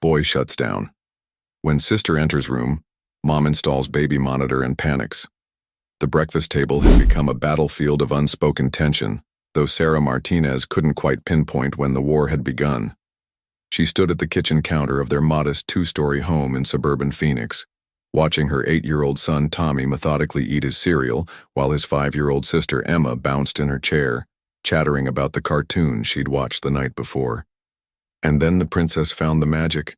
Boy shuts down. When sister enters room, mom installs baby monitor and panics. The breakfast table had become a battlefield of unspoken tension, though Sarah Martinez couldn't quite pinpoint when the war had begun. She stood at the kitchen counter of their modest two-story home in suburban Phoenix, watching her 8-year-old son Tommy methodically eat his cereal while his 5-year-old sister Emma bounced in her chair, chattering about the cartoon she'd watched the night before. And then the princess found the magic.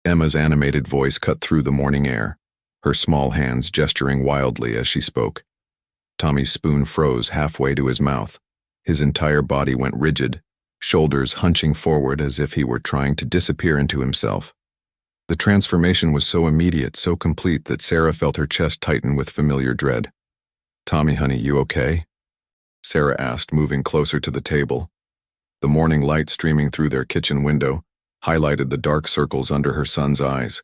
Emma's animated voice cut through the morning air, her small hands gesturing wildly as she spoke. Tommy's spoon froze halfway to his mouth. His entire body went rigid, shoulders hunching forward as if he were trying to disappear into himself. The transformation was so immediate, so complete, that Sarah felt her chest tighten with familiar dread. "Tommy, honey, you okay?" Sarah asked, moving closer to the table. The morning light streaming through their kitchen window highlighted the dark circles under her son's eyes,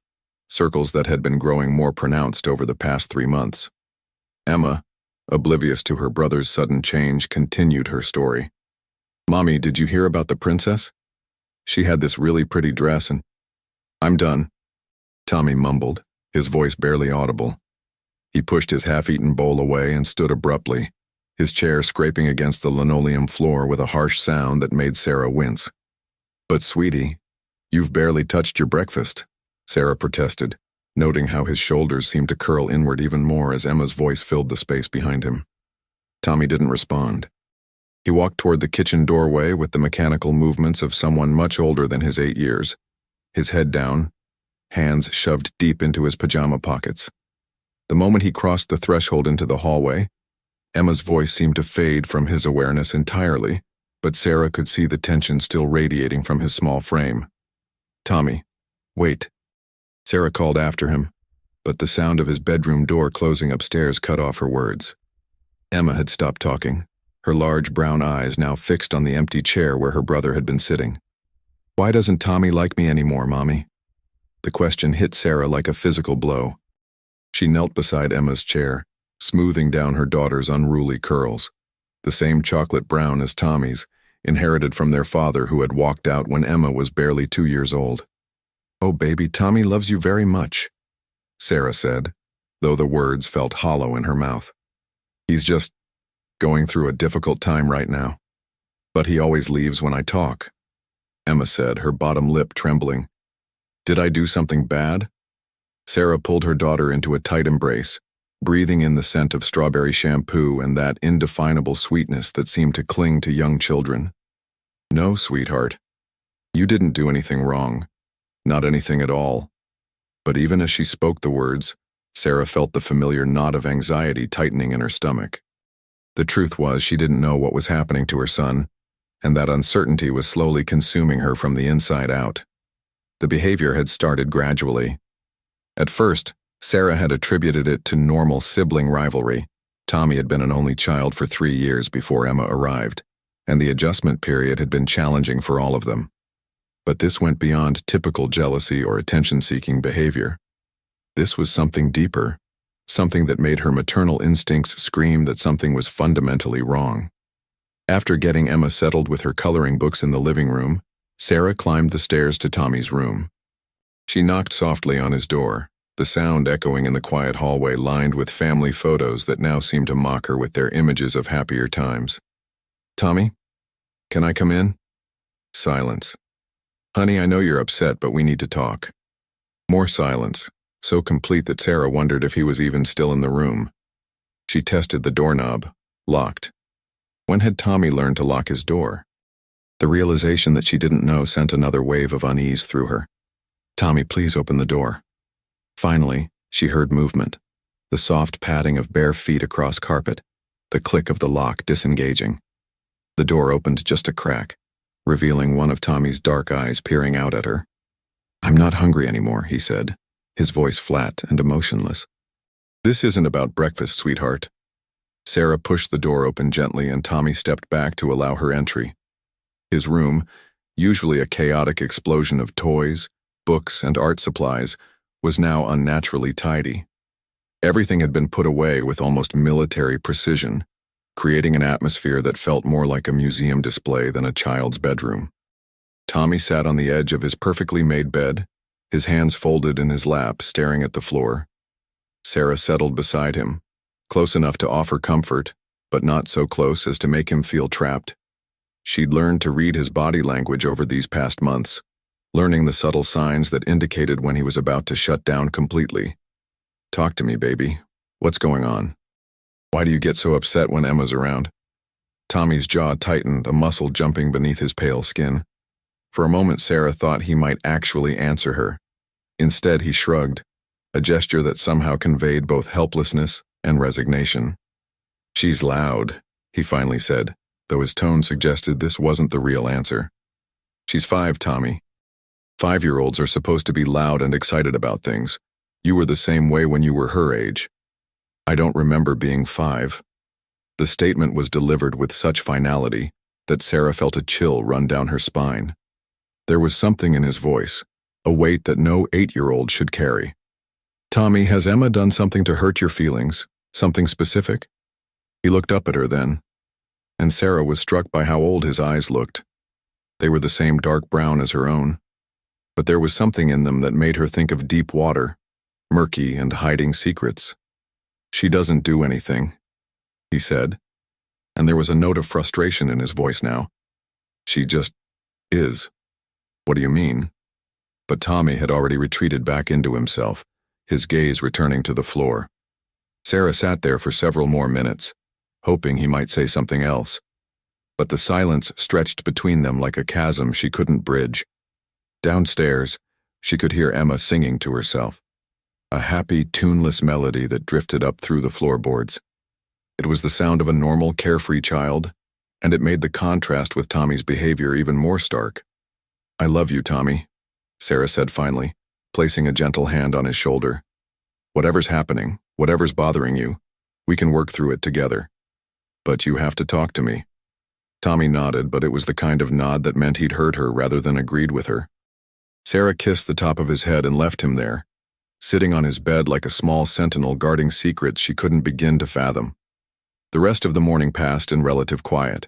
circles that had been growing more pronounced over the past 3 months. Emma, oblivious to her brother's sudden change, continued her story. "Mommy, did you hear about the princess? She had this really pretty dress and—" "I'm done," Tommy mumbled, his voice barely audible. He pushed his half-eaten bowl away and stood abruptly, his chair scraping against the linoleum floor with a harsh sound that made Sarah wince. "But sweetie, you've barely touched your breakfast," Sarah protested, noting how his shoulders seemed to curl inward even more as Emma's voice filled the space behind him. Tommy didn't respond. He walked toward the kitchen doorway with the mechanical movements of someone much older than his 8 years, his head down, hands shoved deep into his pajama pockets. The moment he crossed the threshold into the hallway, Emma's voice seemed to fade from his awareness entirely, but Sarah could see the tension still radiating from his small frame. "Tommy, wait," Sarah called after him, but the sound of his bedroom door closing upstairs cut off her words. Emma had stopped talking, her large brown eyes now fixed on the empty chair where her brother had been sitting. "Why doesn't Tommy like me anymore, Mommy?" The question hit Sarah like a physical blow. She knelt beside Emma's chair, smoothing down her daughter's unruly curls, the same chocolate brown as Tommy's, inherited from their father who had walked out when Emma was barely 2 years old. "Oh, baby, Tommy loves you very much," Sarah said, though the words felt hollow in her mouth. "He's just going through a difficult time right now. But he always leaves when I talk," Emma said, her bottom lip trembling. "Did I do something bad?" Sarah pulled her daughter into a tight embrace, breathing in the scent of strawberry shampoo and that indefinable sweetness that seemed to cling to young children. "No, sweetheart. You didn't do anything wrong. Not anything at all." But even as she spoke the words, Sarah felt the familiar knot of anxiety tightening in her stomach. The truth was she didn't know what was happening to her son, and that uncertainty was slowly consuming her from the inside out. The behavior had started gradually. At first, Sarah had attributed it to normal sibling rivalry. Tommy had been an only child for 3 years before Emma arrived, and the adjustment period had been challenging for all of them. But this went beyond typical jealousy or attention-seeking behavior. This was something deeper, something that made her maternal instincts scream that something was fundamentally wrong. After getting Emma settled with her coloring books in the living room, Sarah climbed the stairs to Tommy's room. She knocked softly on his door, the sound echoing in the quiet hallway lined with family photos that now seemed to mock her with their images of happier times. "Tommy, can I come in?" Silence. "Honey, I know you're upset, but we need to talk." More silence, so complete that Sarah wondered if he was even still in the room. She tested the doorknob, locked. When had Tommy learned to lock his door? The realization that she didn't know sent another wave of unease through her. "Tommy, please open the door." Finally, she heard movement, the soft padding of bare feet across carpet, the click of the lock disengaging. The door opened just a crack, revealing one of Tommy's dark eyes peering out at her. "I'm not hungry anymore," he said, his voice flat and emotionless. "This isn't about breakfast, sweetheart." Sarah pushed the door open gently and Tommy stepped back to allow her entry. His room, usually a chaotic explosion of toys, books, and art supplies, was now unnaturally tidy. Everything had been put away with almost military precision, creating an atmosphere that felt more like a museum display than a child's bedroom. Tommy sat on the edge of his perfectly made bed, his hands folded in his lap, staring at the floor. Sarah settled beside him, close enough to offer comfort, but not so close as to make him feel trapped. She'd learned to read his body language over these past months, learning the subtle signs that indicated when he was about to shut down completely. "Talk to me, baby. What's going on? Why do you get so upset when Emma's around?" Tommy's jaw tightened, a muscle jumping beneath his pale skin. For a moment, Sarah thought he might actually answer her. Instead, he shrugged, a gesture that somehow conveyed both helplessness and resignation. "She's loud," he finally said, though his tone suggested this wasn't the real answer. "She's 5, Tommy. 5-year-olds are supposed to be loud and excited about things. You were the same way when you were her age." "I don't remember being 5. The statement was delivered with such finality that Sarah felt a chill run down her spine. There was something in his voice, a weight that no 8-year-old should carry. "Tommy, has Emma done something to hurt your feelings? Something specific?" He looked up at her then, and Sarah was struck by how old his eyes looked. They were the same dark brown as her own, but there was something in them that made her think of deep water, murky and hiding secrets. "She doesn't do anything," he said, and there was a note of frustration in his voice now. "She just is." "What do you mean?" But Tommy had already retreated back into himself, his gaze returning to the floor. Sarah sat there for several more minutes, hoping he might say something else, but the silence stretched between them like a chasm she couldn't bridge. Downstairs, she could hear Emma singing to herself, a happy, tuneless melody that drifted up through the floorboards. It was the sound of a normal, carefree child, and it made the contrast with Tommy's behavior even more stark. "I love you, Tommy," Sarah said finally, placing a gentle hand on his shoulder. "Whatever's happening, whatever's bothering you, we can work through it together. But you have to talk to me." Tommy nodded, but it was the kind of nod that meant he'd heard her rather than agreed with her. Sarah kissed the top of his head and left him there, sitting on his bed like a small sentinel guarding secrets she couldn't begin to fathom. The rest of the morning passed in relative quiet.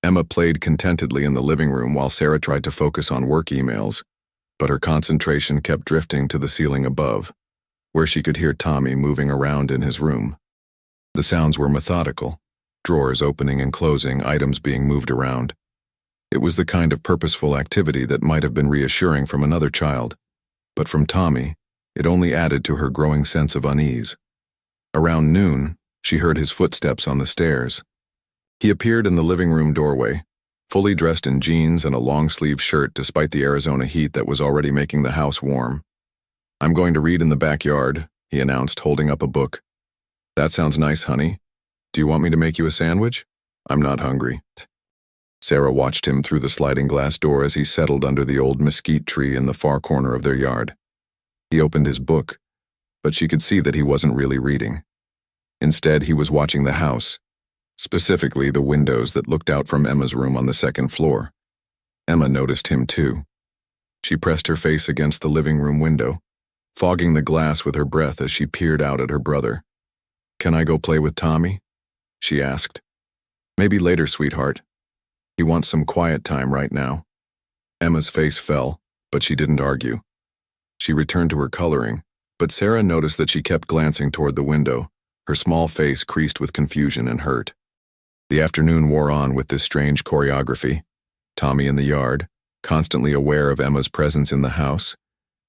Emma played contentedly in the living room while Sarah tried to focus on work emails, but her concentration kept drifting to the ceiling above, where she could hear Tommy moving around in his room. The sounds were methodical, drawers opening and closing, items being moved around. It was the kind of purposeful activity that might have been reassuring from another child, but from Tommy, it only added to her growing sense of unease. Around noon, she heard his footsteps on the stairs. He appeared in the living room doorway, fully dressed in jeans and a long-sleeved shirt despite the Arizona heat that was already making the house warm. "I'm going to read in the backyard," he announced, holding up a book. "That sounds nice, honey. Do you want me to make you a sandwich? I'm not hungry." Sarah watched him through the sliding glass door as he settled under the old mesquite tree in the far corner of their yard. He opened his book, but she could see that he wasn't really reading. Instead, he was watching the house, specifically the windows that looked out from Emma's room on the second floor. Emma noticed him too. She pressed her face against the living room window, fogging the glass with her breath as she peered out at her brother. "Can I go play with Tommy?" she asked. "Maybe later, sweetheart. He wants some quiet time right now." Emma's face fell, but she didn't argue. She returned to her coloring, but Sarah noticed that she kept glancing toward the window, her small face creased with confusion and hurt. The afternoon wore on with this strange choreography. Tommy in the yard, constantly aware of Emma's presence in the house.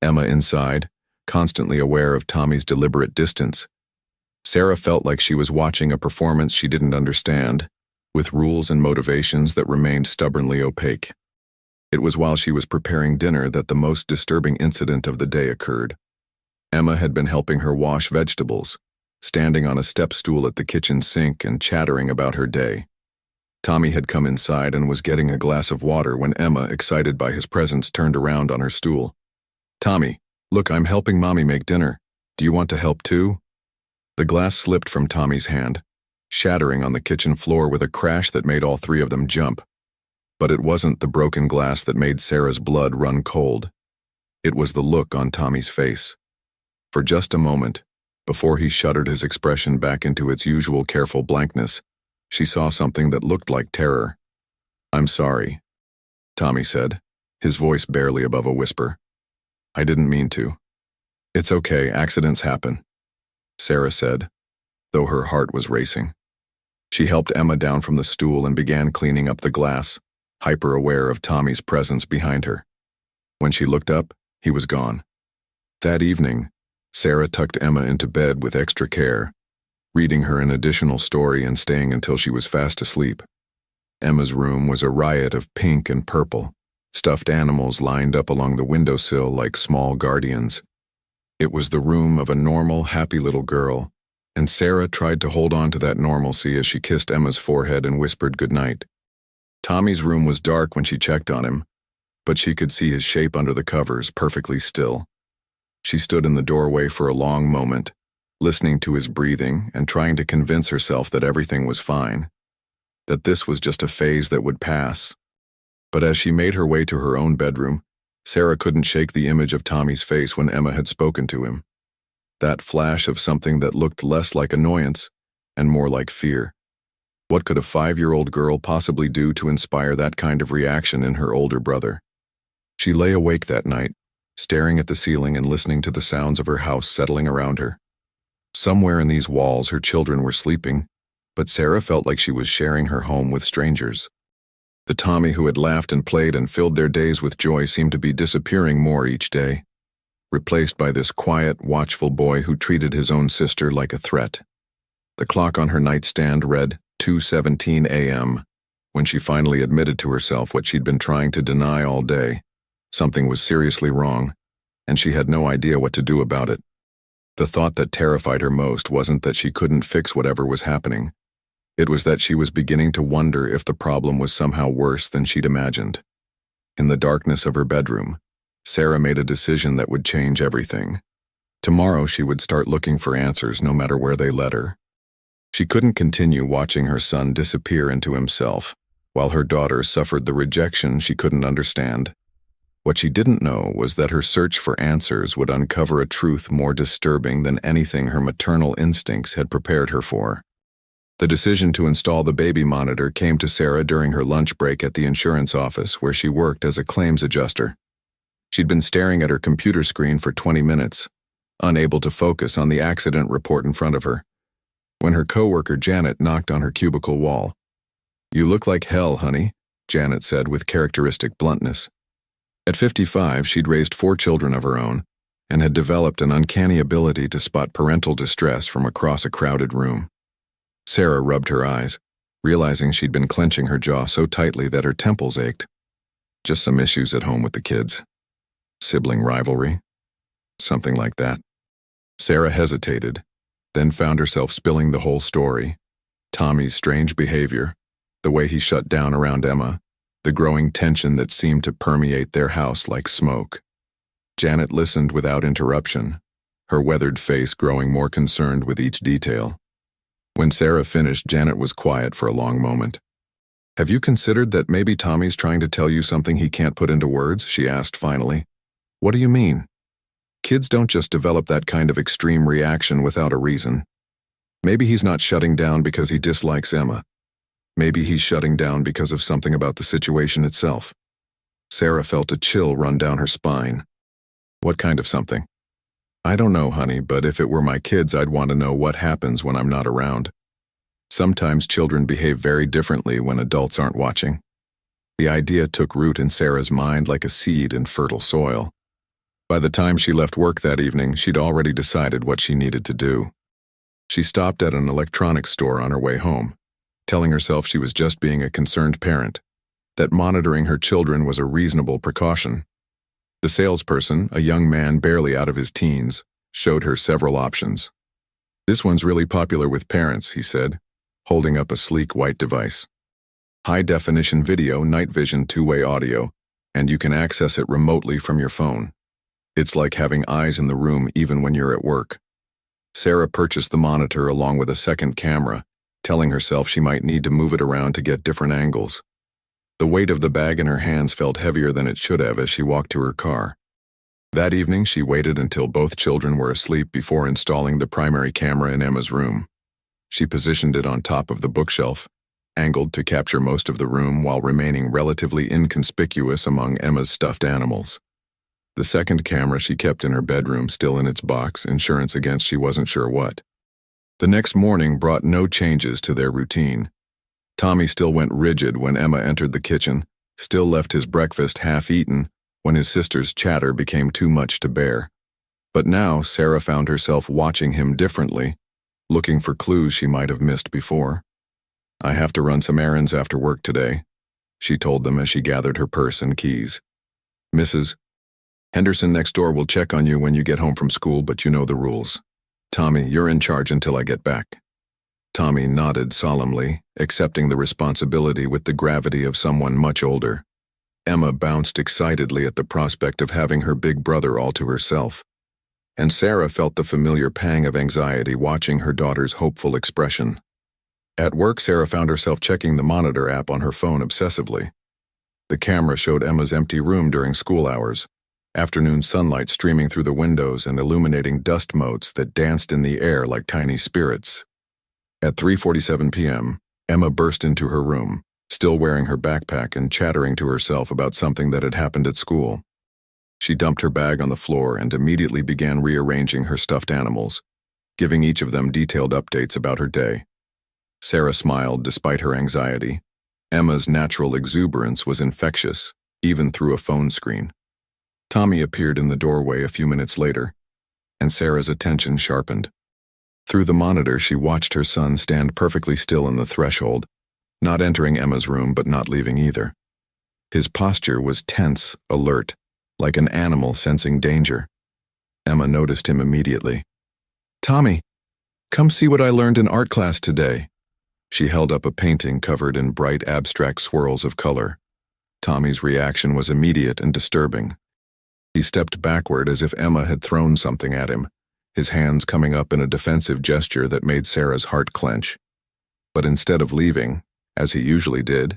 Emma inside, constantly aware of Tommy's deliberate distance. Sarah felt like she was watching a performance she didn't understand, with rules and motivations that remained stubbornly opaque. It was while she was preparing dinner that the most disturbing incident of the day occurred. Emma had been helping her wash vegetables, standing on a step stool at the kitchen sink and chattering about her day. Tommy had come inside and was getting a glass of water when Emma, excited by his presence, turned around on her stool. "Tommy, look, I'm helping Mommy make dinner. Do you want to help too?" The glass slipped from Tommy's hand, shattering on the kitchen floor with a crash that made all three of them jump. But it wasn't the broken glass that made Sarah's blood run cold. It was the look on Tommy's face. For just a moment, before he shuttered his expression back into its usual careful blankness, she saw something that looked like terror. "I'm sorry," Tommy said, his voice barely above a whisper. I didn't mean to. It's okay, accidents happen, Sarah said, though her heart was racing. She helped Emma down from the stool and began cleaning up the glass, hyper-aware of Tommy's presence behind her. When she looked up, he was gone. That evening, Sarah tucked Emma into bed with extra care, reading her an additional story and staying until she was fast asleep. Emma's room was a riot of pink and purple, stuffed animals lined up along the windowsill like small guardians. It was the room of a normal, happy little girl, and Sarah tried to hold on to that normalcy as she kissed Emma's forehead and whispered goodnight. Tommy's room was dark when she checked on him, but she could see his shape under the covers, perfectly still. She stood in the doorway for a long moment, listening to his breathing and trying to convince herself that everything was fine, that this was just a phase that would pass. But as she made her way to her own bedroom, Sarah couldn't shake the image of Tommy's face when Emma had spoken to him. That flash of something that looked less like annoyance and more like fear. What could a 5-year-old girl possibly do to inspire that kind of reaction in her older brother? She lay awake that night, staring at the ceiling and listening to the sounds of her house settling around her. Somewhere in these walls her children were sleeping, but Sarah felt like she was sharing her home with strangers. The Tommy who had laughed and played and filled their days with joy seemed to be disappearing more each day, replaced by this quiet, watchful boy who treated his own sister like a threat. The clock on her nightstand read 2:17 a.m. when she finally admitted to herself what she'd been trying to deny all day. Something was seriously wrong, and she had no idea what to do about it. The thought that terrified her most wasn't that she couldn't fix whatever was happening. It was that she was beginning to wonder if the problem was somehow worse than she'd imagined. In the darkness of her bedroom, Sarah made a decision that would change everything. Tomorrow she would start looking for answers no matter where they led her. She couldn't continue watching her son disappear into himself, while her daughter suffered the rejection she couldn't understand. What she didn't know was that her search for answers would uncover a truth more disturbing than anything her maternal instincts had prepared her for. The decision to install the baby monitor came to Sarah during her lunch break at the insurance office where she worked as a claims adjuster. She'd been staring at her computer screen for 20 minutes, unable to focus on the accident report in front of her, when her coworker Janet knocked on her cubicle wall. "You look like hell, honey," Janet said with characteristic bluntness. At 55, she'd raised 4 children of her own and had developed an uncanny ability to spot parental distress from across a crowded room. Sarah rubbed her eyes, realizing she'd been clenching her jaw so tightly that her temples ached. Just some issues at home with the kids. Sibling rivalry? Something like that. Sarah hesitated, then found herself spilling the whole story. Tommy's strange behavior, the way he shut down around Emma, the growing tension that seemed to permeate their house like smoke. Janet listened without interruption, her weathered face growing more concerned with each detail. When Sarah finished, Janet was quiet for a long moment. "Have you considered that maybe Tommy's trying to tell you something he can't put into words?" she asked finally. "What do you mean? Kids don't just develop that kind of extreme reaction without a reason. Maybe he's not shutting down because he dislikes Emma. Maybe he's shutting down because of something about the situation itself." Sarah felt a chill run down her spine. "What kind of something?" "I don't know, honey, but if it were my kids, I'd want to know what happens when I'm not around. Sometimes children behave very differently when adults aren't watching." The idea took root in Sarah's mind like a seed in fertile soil. By the time she left work that evening, she'd already decided what she needed to do. She stopped at an electronics store on her way home, telling herself she was just being a concerned parent, that monitoring her children was a reasonable precaution. The salesperson, a young man barely out of his teens, showed her several options. "This one's really popular with parents," he said, holding up a sleek white device. "High-definition video, night vision, two-way audio, and you can access it remotely from your phone. It's like having eyes in the room even when you're at work." Sarah purchased the monitor along with a second camera, telling herself she might need to move it around to get different angles. The weight of the bag in her hands felt heavier than it should have as she walked to her car. That evening, she waited until both children were asleep before installing the primary camera in Emma's room. She positioned it on top of the bookshelf, angled to capture most of the room while remaining relatively inconspicuous among Emma's stuffed animals. The second camera she kept in her bedroom, still in its box, insurance against she wasn't sure what. The next morning brought no changes to their routine. Tommy still went rigid when Emma entered the kitchen, still left his breakfast half-eaten when his sister's chatter became too much to bear. But now Sarah found herself watching him differently, looking for clues she might have missed before. "I have to run some errands after work today," she told them as she gathered her purse and keys. "Mrs. Henderson next door will check on you when you get home from school, but you know the rules. Tommy, you're in charge until I get back." Tommy nodded solemnly, accepting the responsibility with the gravity of someone much older. Emma bounced excitedly at the prospect of having her big brother all to herself, and Sarah felt the familiar pang of anxiety watching her daughter's hopeful expression. At work, Sarah found herself checking the monitor app on her phone obsessively. The camera showed Emma's empty room during school hours, afternoon sunlight streaming through the windows and illuminating dust motes that danced in the air like tiny spirits. At 3:47 p.m., Emma burst into her room, still wearing her backpack and chattering to herself about something that had happened at school. She dumped her bag on the floor and immediately began rearranging her stuffed animals, giving each of them detailed updates about her day. Sarah smiled despite her anxiety. Emma's natural exuberance was infectious, even through a phone screen. Tommy appeared in the doorway a few minutes later, and Sarah's attention sharpened. Through the monitor, she watched her son stand perfectly still in the threshold, not entering Emma's room but not leaving either. His posture was tense, alert, like an animal sensing danger. Emma noticed him immediately. "Tommy, come see what I learned in art class today." She held up a painting covered in bright abstract swirls of color. Tommy's reaction was immediate and disturbing. He stepped backward as if Emma had thrown something at him, his hands coming up in a defensive gesture that made Sarah's heart clench. But instead of leaving, as he usually did,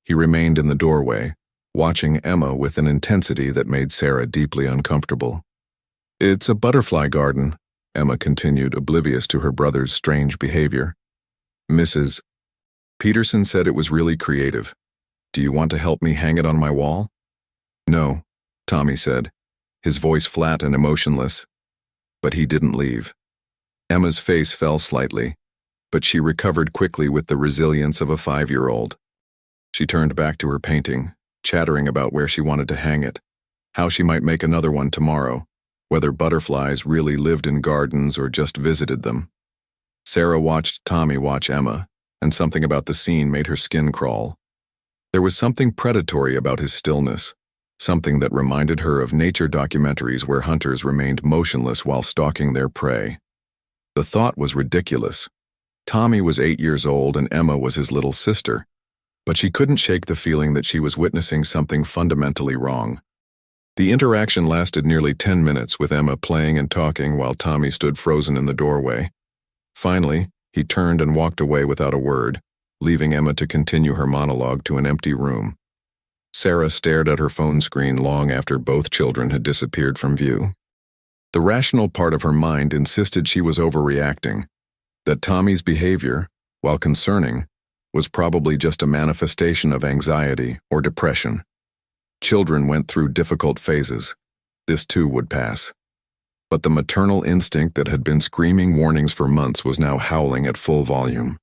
he remained in the doorway, watching Emma with an intensity that made Sarah deeply uncomfortable. "It's a butterfly garden," Emma continued, oblivious to her brother's strange behavior. "Mrs. Peterson said it was really creative. Do you want to help me hang it on my wall?" "No," Tommy said, his voice flat and emotionless. But he didn't leave. Emma's face fell slightly, but she recovered quickly with the resilience of a 5-year-old. She turned back to her painting, chattering about where she wanted to hang it, how she might make another one tomorrow, whether butterflies really lived in gardens or just visited them. Sarah watched Tommy watch Emma, and something about the scene made her skin crawl. There was something predatory about his stillness, something that reminded her of nature documentaries where hunters remained motionless while stalking their prey. The thought was ridiculous. Tommy was 8 years old and Emma was his little sister, but she couldn't shake the feeling that she was witnessing something fundamentally wrong. The interaction lasted nearly 10 minutes, with Emma playing and talking while Tommy stood frozen in the doorway. Finally, he turned and walked away without a word, leaving Emma to continue her monologue to an empty room. Sarah stared at her phone screen long after both children had disappeared from view. The rational part of her mind insisted she was overreacting, that Tommy's behavior, while concerning, was probably just a manifestation of anxiety or depression. Children went through difficult phases. This too would pass. But the maternal instinct that had been screaming warnings for months was now howling at full volume.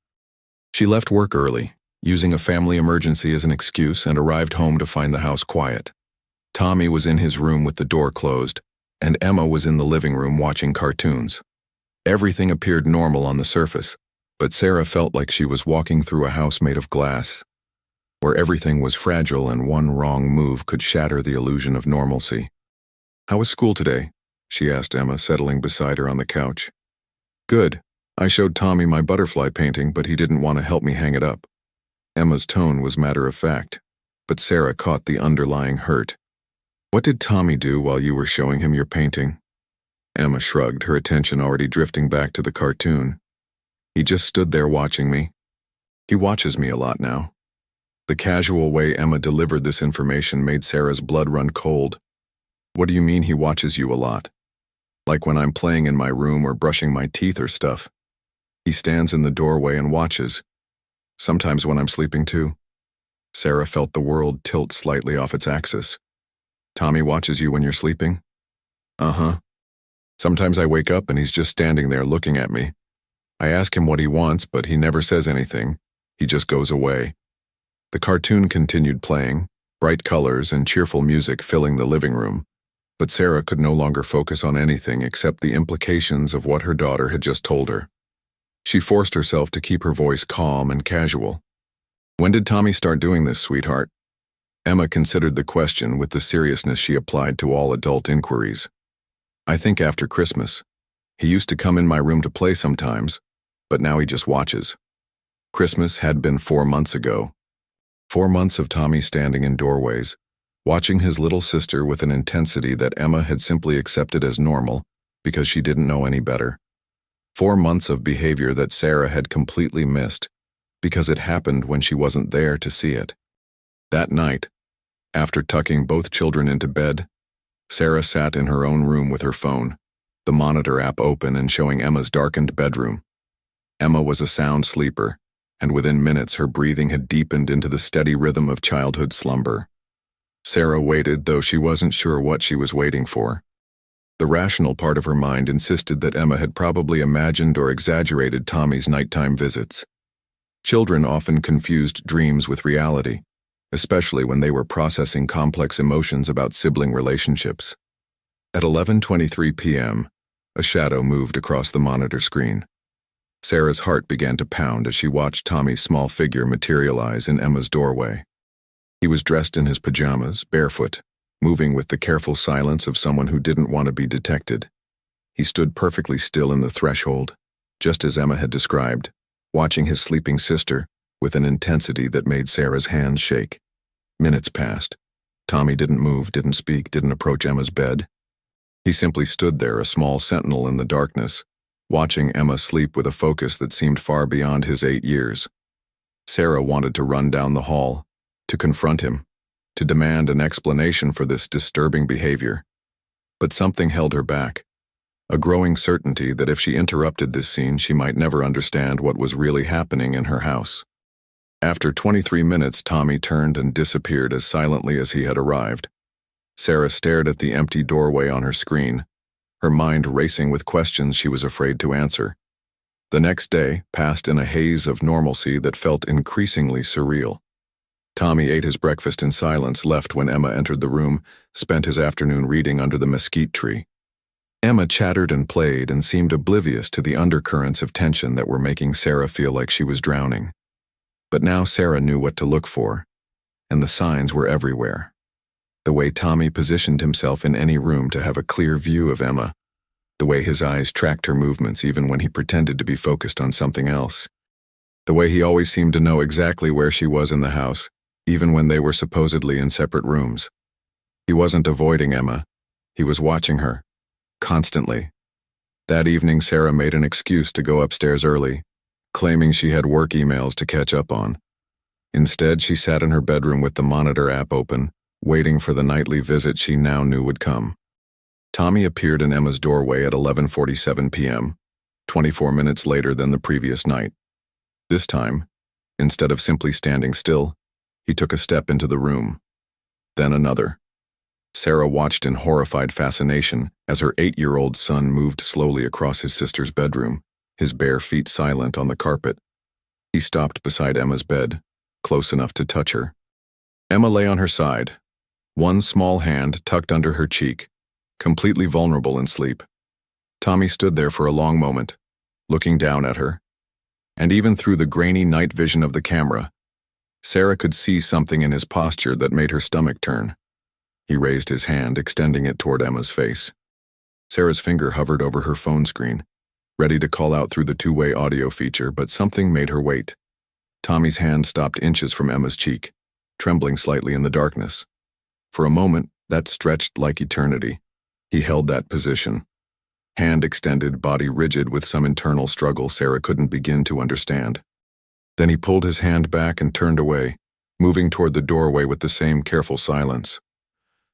She left work early, using a family emergency as an excuse, and arrived home to find the house quiet. Tommy was in his room with the door closed, and Emma was in the living room watching cartoons. Everything appeared normal on the surface, but Sarah felt like she was walking through a house made of glass, where everything was fragile and one wrong move could shatter the illusion of normalcy. "How was school today?" she asked Emma, settling beside her on the couch. "Good. I showed Tommy my butterfly painting, but he didn't want to help me hang it up." Emma's tone was matter-of-fact, but Sarah caught the underlying hurt. "What did Tommy do while you were showing him your painting?" Emma shrugged, her attention already drifting back to the cartoon. "He just stood there watching me. He watches me a lot now." The casual way Emma delivered this information made Sarah's blood run cold. "What do you mean he watches you a lot? Like when I'm playing in my room or brushing my teeth or stuff? He stands in the doorway and watches. Sometimes when I'm sleeping too." Sarah felt the world tilt slightly off its axis. Tommy watches you when you're sleeping? Uh-huh. Sometimes I wake up and he's just standing there looking at me. I ask him what he wants, but he never says anything. He just goes away. The cartoon continued playing, bright colors and cheerful music filling the living room, but Sarah could no longer focus on anything except the implications of what her daughter had just told her. She forced herself to keep her voice calm and casual. When did Tommy start doing this, sweetheart? Emma considered the question with the seriousness she applied to all adult inquiries. I think after Christmas. He used to come in my room to play sometimes, but now he just watches. Christmas had been 4 months ago. 4 months of Tommy standing in doorways, watching his little sister with an intensity that Emma had simply accepted as normal because she didn't know any better. 4 months of behavior that Sarah had completely missed because it happened when she wasn't there to see it. That night, after tucking both children into bed, Sarah sat in her own room with her phone, the monitor app open and showing Emma's darkened bedroom. Emma was a sound sleeper, and within minutes her breathing had deepened into the steady rhythm of childhood slumber. Sarah waited, though she wasn't sure what she was waiting for. The rational part of her mind insisted that Emma had probably imagined or exaggerated Tommy's nighttime visits. Children often confused dreams with reality, especially when they were processing complex emotions about sibling relationships. At 11:23 p.m., a shadow moved across the monitor screen. Sarah's heart began to pound as she watched Tommy's small figure materialize in Emma's doorway. He was dressed in his pajamas, barefoot, moving with the careful silence of someone who didn't want to be detected. He stood perfectly still in the threshold, just as Emma had described, watching his sleeping sister with an intensity that made Sarah's hands shake. Minutes passed. Tommy didn't move, didn't speak, didn't approach Emma's bed. He simply stood there, a small sentinel in the darkness, watching Emma sleep with a focus that seemed far beyond his 8 years. Sarah wanted to run down the hall, to confront him, to demand an explanation for this disturbing behavior. But something held her back, a growing certainty that if she interrupted this scene, she might never understand what was really happening in her house. After 23 minutes, Tommy turned and disappeared as silently as he had arrived. Sarah stared at the empty doorway on her screen, her mind racing with questions she was afraid to answer. The next day passed in a haze of normalcy that felt increasingly surreal. Tommy ate his breakfast in silence, left when Emma entered the room, spent his afternoon reading under the mesquite tree. Emma chattered and played and seemed oblivious to the undercurrents of tension that were making Sarah feel like she was drowning. But now Sarah knew what to look for, and the signs were everywhere. The way Tommy positioned himself in any room to have a clear view of Emma, the way his eyes tracked her movements even when he pretended to be focused on something else, the way he always seemed to know exactly where she was in the house, even when they were supposedly in separate rooms. He wasn't avoiding Emma, he was watching her, constantly. That evening Sarah made an excuse to go upstairs early, claiming she had work emails to catch up on. Instead, she sat in her bedroom with the monitor app open, waiting for the nightly visit she now knew would come. Tommy appeared in Emma's doorway at 11:47 p.m., 24 minutes later than the previous night. This time, instead of simply standing still, he took a step into the room. Then another. Sarah watched in horrified fascination as her 8-year-old son moved slowly across his sister's bedroom, his bare feet silent on the carpet. He stopped beside Emma's bed, close enough to touch her. Emma lay on her side, one small hand tucked under her cheek, completely vulnerable in sleep. Tommy stood there for a long moment, looking down at her, and even through the grainy night vision of the camera, Sarah could see something in his posture that made her stomach turn. He raised his hand, extending it toward Emma's face. Sarah's finger hovered over her phone screen, ready to call out through the two-way audio feature, but something made her wait. Tommy's hand stopped inches from Emma's cheek, trembling slightly in the darkness. For a moment, that stretched like eternity. He held that position. Hand extended, body rigid with some internal struggle Sarah couldn't begin to understand. Then he pulled his hand back and turned away, moving toward the doorway with the same careful silence.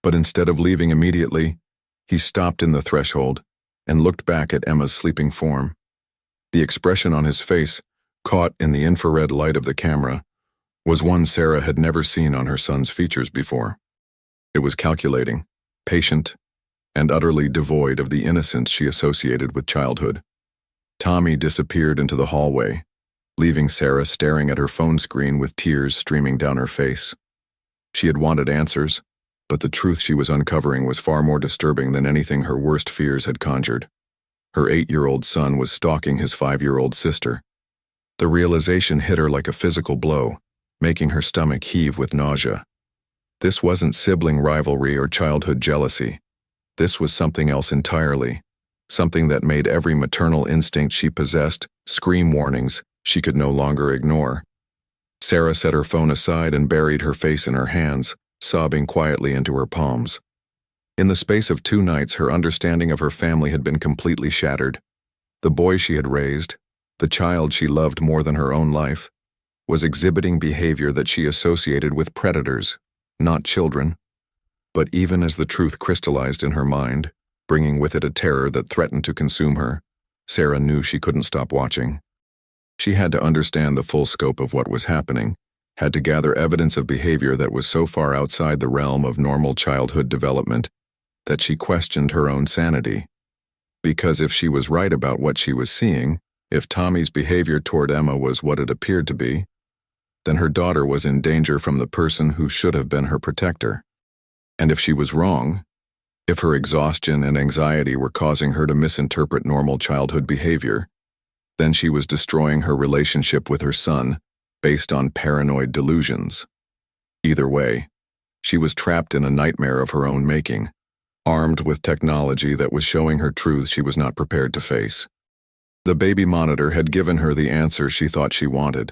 But instead of leaving immediately, he stopped in the threshold and looked back at Emma's sleeping form. The expression on his face, caught in the infrared light of the camera, was one Sarah had never seen on her son's features before. It was calculating, patient, and utterly devoid of the innocence she associated with childhood. Tommy disappeared into the hallway, leaving Sarah staring at her phone screen with tears streaming down her face. She had wanted answers, but the truth she was uncovering was far more disturbing than anything her worst fears had conjured. Her 8-year-old son was stalking his 5-year-old sister. The realization hit her like a physical blow, making her stomach heave with nausea. This wasn't sibling rivalry or childhood jealousy. This was something else entirely, something that made every maternal instinct she possessed scream warnings she could no longer ignore. Sarah set her phone aside and buried her face in her hands, sobbing quietly into her palms. In the space of 2 nights, her understanding of her family had been completely shattered. The boy she had raised, the child she loved more than her own life, was exhibiting behavior that she associated with predators, not children. But even as the truth crystallized in her mind, bringing with it a terror that threatened to consume her, Sarah knew she couldn't stop watching. She had to understand the full scope of what was happening, had to gather evidence of behavior that was so far outside the realm of normal childhood development that she questioned her own sanity. Because if she was right about what she was seeing, if Tommy's behavior toward Emma was what it appeared to be, then her daughter was in danger from the person who should have been her protector. And if she was wrong, if her exhaustion and anxiety were causing her to misinterpret normal childhood behavior, then she was destroying her relationship with her son based on paranoid delusions. Either way, she was trapped in a nightmare of her own making, armed with technology that was showing her truths she was not prepared to face. The baby monitor had given her the answers she thought she wanted.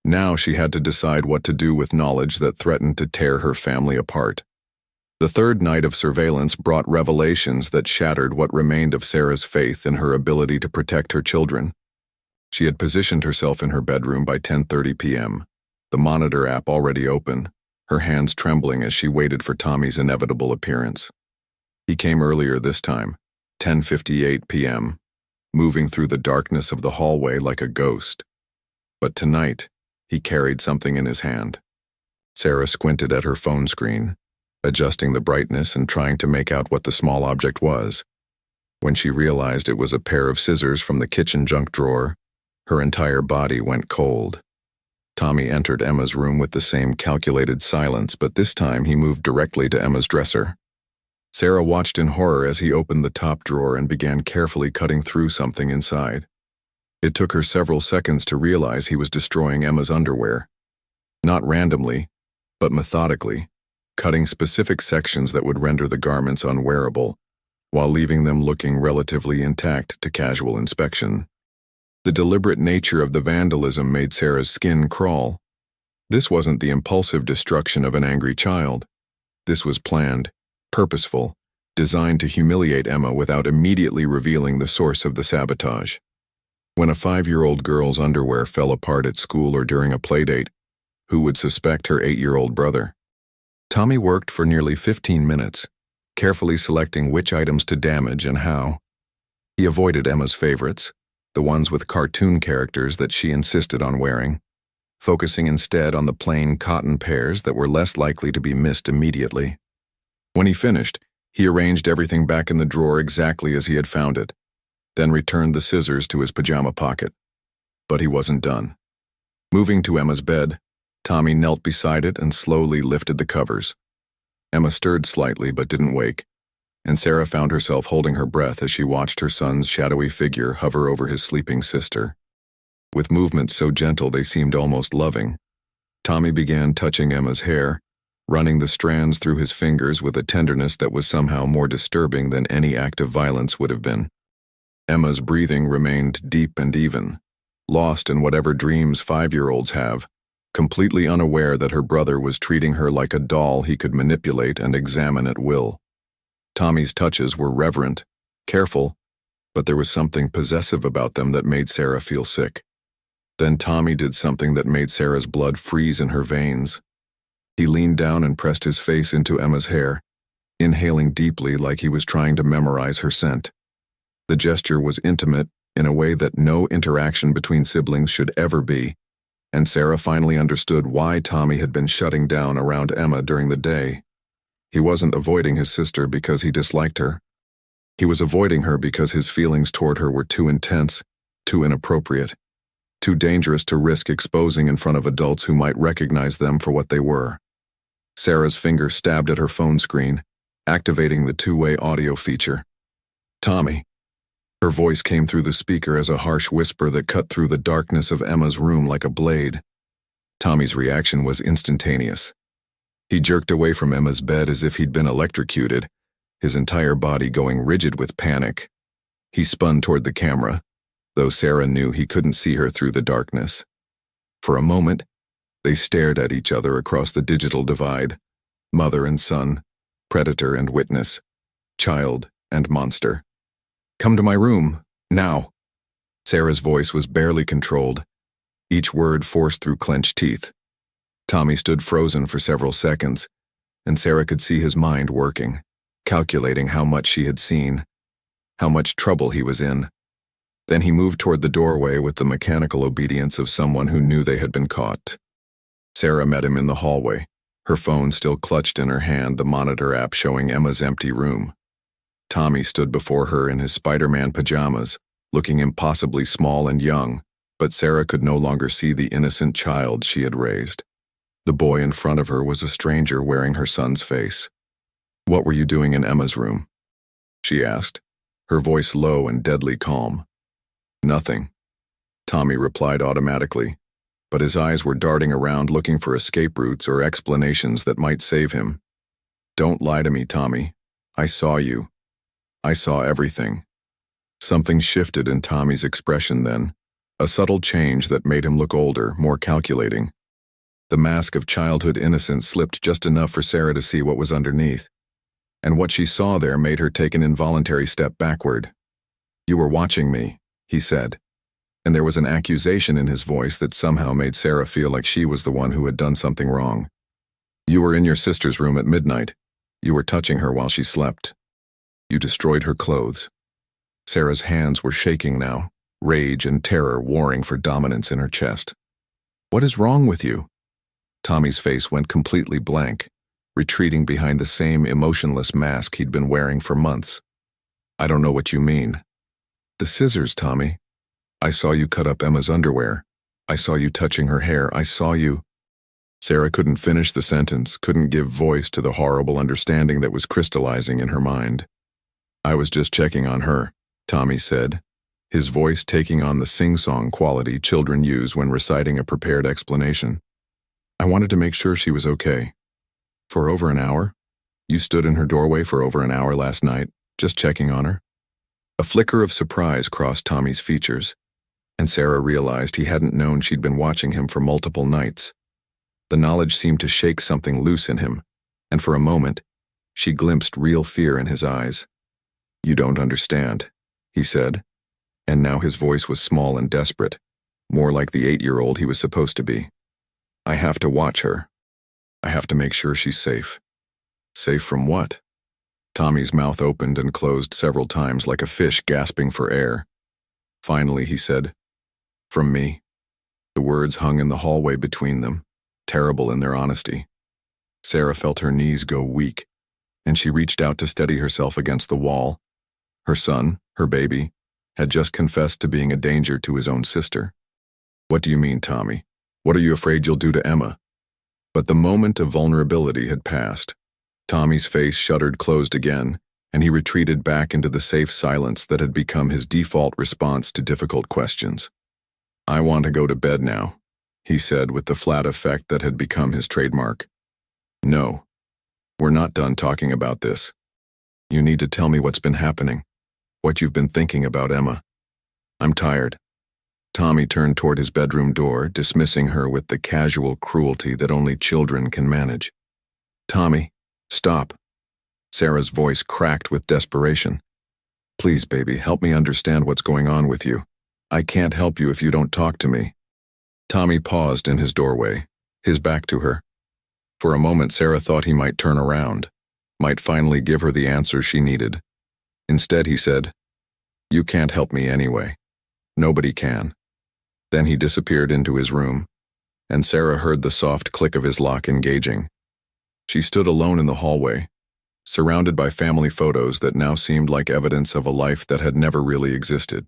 Now she had to decide what to do with knowledge that threatened to tear her family apart. The 3rd night of surveillance brought revelations that shattered what remained of Sarah's faith in her ability to protect her children. She had positioned herself in her bedroom by 10:30 p.m., the monitor app already open, her hands trembling as she waited for Tommy's inevitable appearance. He came earlier this time, 10:58 p.m., moving through the darkness of the hallway like a ghost. But tonight, he carried something in his hand. Sarah squinted at her phone screen, adjusting the brightness and trying to make out what the small object was. When she realized it was a pair of scissors from the kitchen junk drawer, her entire body went cold. Tommy entered Emma's room with the same calculated silence, but this time he moved directly to Emma's dresser. Sarah watched in horror as he opened the top drawer and began carefully cutting through something inside. It took her several seconds to realize he was destroying Emma's underwear. Not randomly, but methodically, cutting specific sections that would render the garments unwearable, while leaving them looking relatively intact to casual inspection. The deliberate nature of the vandalism made Sarah's skin crawl. This wasn't the impulsive destruction of an angry child. This was planned, purposeful, designed to humiliate Emma without immediately revealing the source of the sabotage. When a 5-year-old girl's underwear fell apart at school or during a playdate, who would suspect her 8-year-old brother? Tommy worked for nearly 15 minutes, carefully selecting which items to damage and how. He avoided Emma's favorites, the ones with cartoon characters that she insisted on wearing, focusing instead on the plain cotton pairs that were less likely to be missed immediately. When he finished, he arranged everything back in the drawer exactly as he had found it, then returned the scissors to his pajama pocket. But he wasn't done. Moving to Emma's bed, Tommy knelt beside it and slowly lifted the covers. Emma stirred slightly but didn't wake, and Sarah found herself holding her breath as she watched her son's shadowy figure hover over his sleeping sister. With movements so gentle they seemed almost loving, Tommy began touching Emma's hair, running the strands through his fingers with a tenderness that was somehow more disturbing than any act of violence would have been. Emma's breathing remained deep and even, lost in whatever dreams 5-year-olds have, completely unaware that her brother was treating her like a doll he could manipulate and examine at will. Tommy's touches were reverent, careful, but there was something possessive about them that made Sarah feel sick. Then Tommy did something that made Sarah's blood freeze in her veins. He leaned down and pressed his face into Emma's hair, inhaling deeply like he was trying to memorize her scent. The gesture was intimate in a way that no interaction between siblings should ever be, and Sarah finally understood why Tommy had been shutting down around Emma during the day. He wasn't avoiding his sister because he disliked her. He was avoiding her because his feelings toward her were too intense, too inappropriate, too dangerous to risk exposing in front of adults who might recognize them for what they were. Sarah's finger stabbed at her phone screen, activating the two-way audio feature. "Tommy." Her voice came through the speaker as a harsh whisper that cut through the darkness of Emma's room like a blade. Tommy's reaction was instantaneous. He jerked away from Emma's bed as if he'd been electrocuted, his entire body going rigid with panic. He spun toward the camera, though Sarah knew he couldn't see her through the darkness. For a moment, they stared at each other across the digital divide, mother and son, predator and witness, child and monster. "Come to my room, now." Sarah's voice was barely controlled, each word forced through clenched teeth. Tommy stood frozen for several seconds, and Sarah could see his mind working, calculating how much she had seen, how much trouble he was in. Then he moved toward the doorway with the mechanical obedience of someone who knew they had been caught. Sarah met him in the hallway, her phone still clutched in her hand, the monitor app showing Emma's empty room. Tommy stood before her in his Spider-Man pajamas, looking impossibly small and young, but Sarah could no longer see the innocent child she had raised. The boy in front of her was a stranger wearing her son's face. "What were you doing in Emma's room?" she asked, her voice low and deadly calm. "Nothing," Tommy replied automatically, but his eyes were darting around looking for escape routes or explanations that might save him. "Don't lie to me, Tommy. I saw you. I saw everything." Something shifted in Tommy's expression then, a subtle change that made him look older, more calculating. The mask of childhood innocence slipped just enough for Sarah to see what was underneath, and what she saw there made her take an involuntary step backward. "You were watching me," he said, and there was an accusation in his voice that somehow made Sarah feel like she was the one who had done something wrong. "You were in your sister's room at midnight. You were touching her while she slept. You destroyed her clothes." Sarah's hands were shaking now, rage and terror warring for dominance in her chest. "What is wrong with you?" Tommy's face went completely blank, retreating behind the same emotionless mask he'd been wearing for months. "I don't know what you mean." "The scissors, Tommy. I saw you cut up Emma's underwear. I saw you touching her hair. I saw you—" Sarah couldn't finish the sentence, couldn't give voice to the horrible understanding that was crystallizing in her mind. "I was just checking on her," Tommy said, his voice taking on the sing-song quality children use when reciting a prepared explanation. "I wanted to make sure she was okay." "For over an hour? You stood in her doorway for over an hour last night, just checking on her?" A flicker of surprise crossed Tommy's features, and Sarah realized he hadn't known she'd been watching him for multiple nights. The knowledge seemed to shake something loose in him, and for a moment, she glimpsed real fear in his eyes. "You don't understand," he said, and now his voice was small and desperate, more like the 8-year-old he was supposed to be. "I have to watch her. I have to make sure she's safe." "Safe from what?" Tommy's mouth opened and closed several times like a fish gasping for air. Finally, he said, "From me." The words hung in the hallway between them, terrible in their honesty. Sarah felt her knees go weak, and she reached out to steady herself against the wall. Her son, her baby, had just confessed to being a danger to his own sister. "What do you mean, Tommy? What are you afraid you'll do to Emma?" But the moment of vulnerability had passed. Tommy's face shuttered closed again, and he retreated back into the safe silence that had become his default response to difficult questions. "I want to go to bed now," he said with the flat effect that had become his trademark. "No, we're not done talking about this. You need to tell me what's been happening, what you've been thinking about Emma. I'm tired." Tommy turned toward his bedroom door, dismissing her with the casual cruelty that only children can manage. "Tommy, stop." Sarah's voice cracked with desperation. "Please, baby, help me understand what's going on with you. I can't help you if you don't talk to me." Tommy paused in his doorway, his back to her. For a moment, Sarah thought he might turn around, might finally give her the answer she needed. Instead, he said, "You can't help me anyway. Nobody can." Then he disappeared into his room, and Sarah heard the soft click of his lock engaging. She stood alone in the hallway, surrounded by family photos that now seemed like evidence of a life that had never really existed.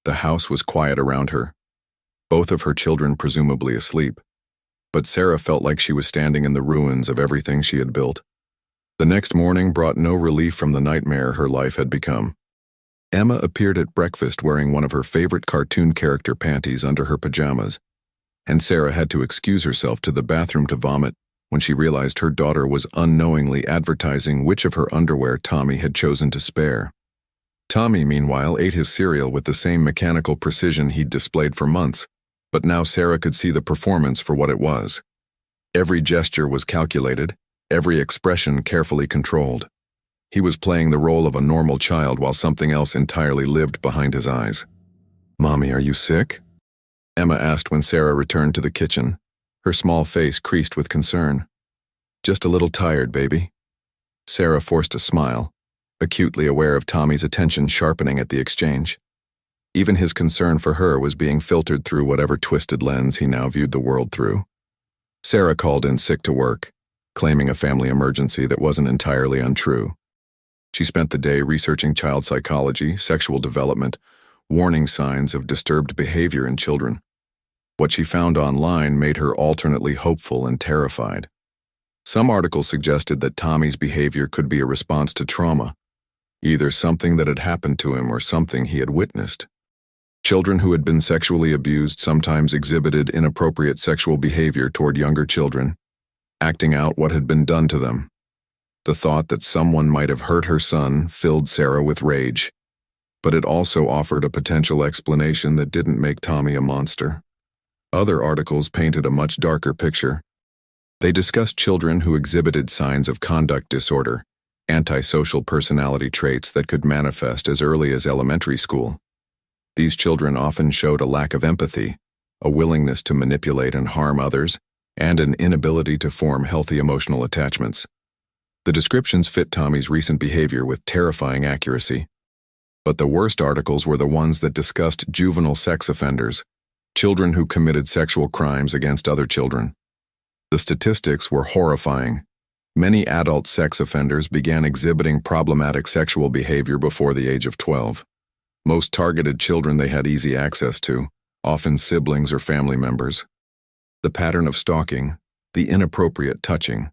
The house was quiet around her, both of her children presumably asleep, but Sarah felt like she was standing in the ruins of everything she had built. The next morning brought no relief from the nightmare her life had become. Emma appeared at breakfast wearing one of her favorite cartoon character panties under her pajamas, and Sarah had to excuse herself to the bathroom to vomit when she realized her daughter was unknowingly advertising which of her underwear Tommy had chosen to spare. Tommy, meanwhile, ate his cereal with the same mechanical precision he'd displayed for months, but now Sarah could see the performance for what it was. Every gesture was calculated, every expression carefully controlled. He was playing the role of a normal child while something else entirely lived behind his eyes. "Mommy, are you sick?" Emma asked when Sarah returned to the kitchen, her small face creased with concern. "Just a little tired, baby." Sarah forced a smile, acutely aware of Tommy's attention sharpening at the exchange. Even his concern for her was being filtered through whatever twisted lens he now viewed the world through. Sarah called in sick to work, claiming a family emergency that wasn't entirely untrue. She spent the day researching child psychology, sexual development, warning signs of disturbed behavior in children. What she found online made her alternately hopeful and terrified. Some articles suggested that Tommy's behavior could be a response to trauma, either something that had happened to him or something he had witnessed. Children who had been sexually abused sometimes exhibited inappropriate sexual behavior toward younger children, acting out what had been done to them. The thought that someone might have hurt her son filled Sarah with rage, but it also offered a potential explanation that didn't make Tommy a monster. Other articles painted a much darker picture. They discussed children who exhibited signs of conduct disorder, antisocial personality traits that could manifest as early as elementary school. These children often showed a lack of empathy, a willingness to manipulate and harm others, and an inability to form healthy emotional attachments. The descriptions fit Tommy's recent behavior with terrifying accuracy. But the worst articles were the ones that discussed juvenile sex offenders, children who committed sexual crimes against other children. The statistics were horrifying. Many adult sex offenders began exhibiting problematic sexual behavior before the age of 12. Most targeted children they had easy access to, often siblings or family members. The pattern of stalking, the inappropriate touching,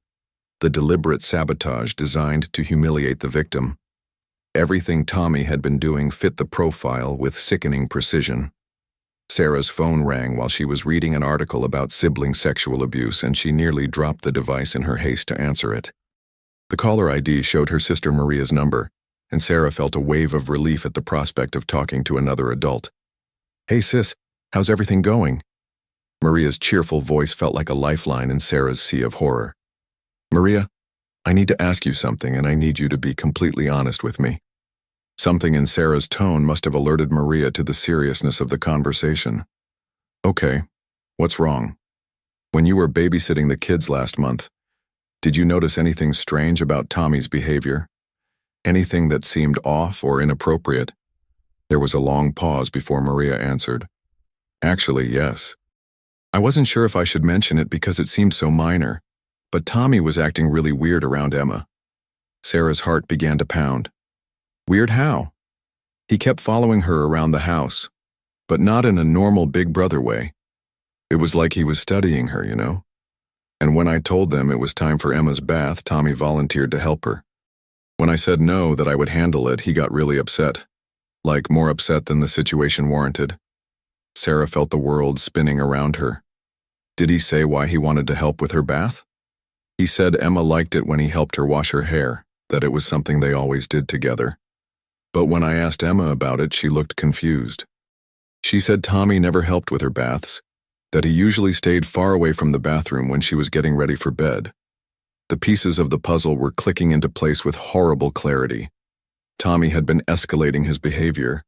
the deliberate sabotage designed to humiliate the victim. Everything Tommy had been doing fit the profile with sickening precision. Sarah's phone rang while she was reading an article about sibling sexual abuse, and she nearly dropped the device in her haste to answer it. The caller ID showed her sister Maria's number, and Sarah felt a wave of relief at the prospect of talking to another adult. "Hey sis, how's everything going?" Maria's cheerful voice felt like a lifeline in Sarah's sea of horror. "Maria, I need to ask you something, and I need you to be completely honest with me." Something in Sarah's tone must have alerted Maria to the seriousness of the conversation. "Okay, what's wrong? When you were babysitting the kids last month, did you notice anything strange about Tommy's behavior? Anything that seemed off or inappropriate?" There was a long pause before Maria answered. "Actually, yes. I wasn't sure if I should mention it because it seemed so minor, but Tommy was acting really weird around Emma." Sarah's heart began to pound. "Weird how?" "He kept following her around the house, but not in a normal big brother way. It was like he was studying her, you know? And when I told them it was time for Emma's bath, Tommy volunteered to help her. When I said no, that I would handle it, he got really upset. Like more upset than the situation warranted." Sarah felt the world spinning around her. Did he say why he wanted to help with her bath? He said Emma liked it when he helped her wash her hair, that it was something they always did together. But when I asked Emma about it, she looked confused. She said Tommy never helped with her baths, that he usually stayed far away from the bathroom when she was getting ready for bed. The pieces of the puzzle were clicking into place with horrible clarity. Tommy had been escalating his behavior,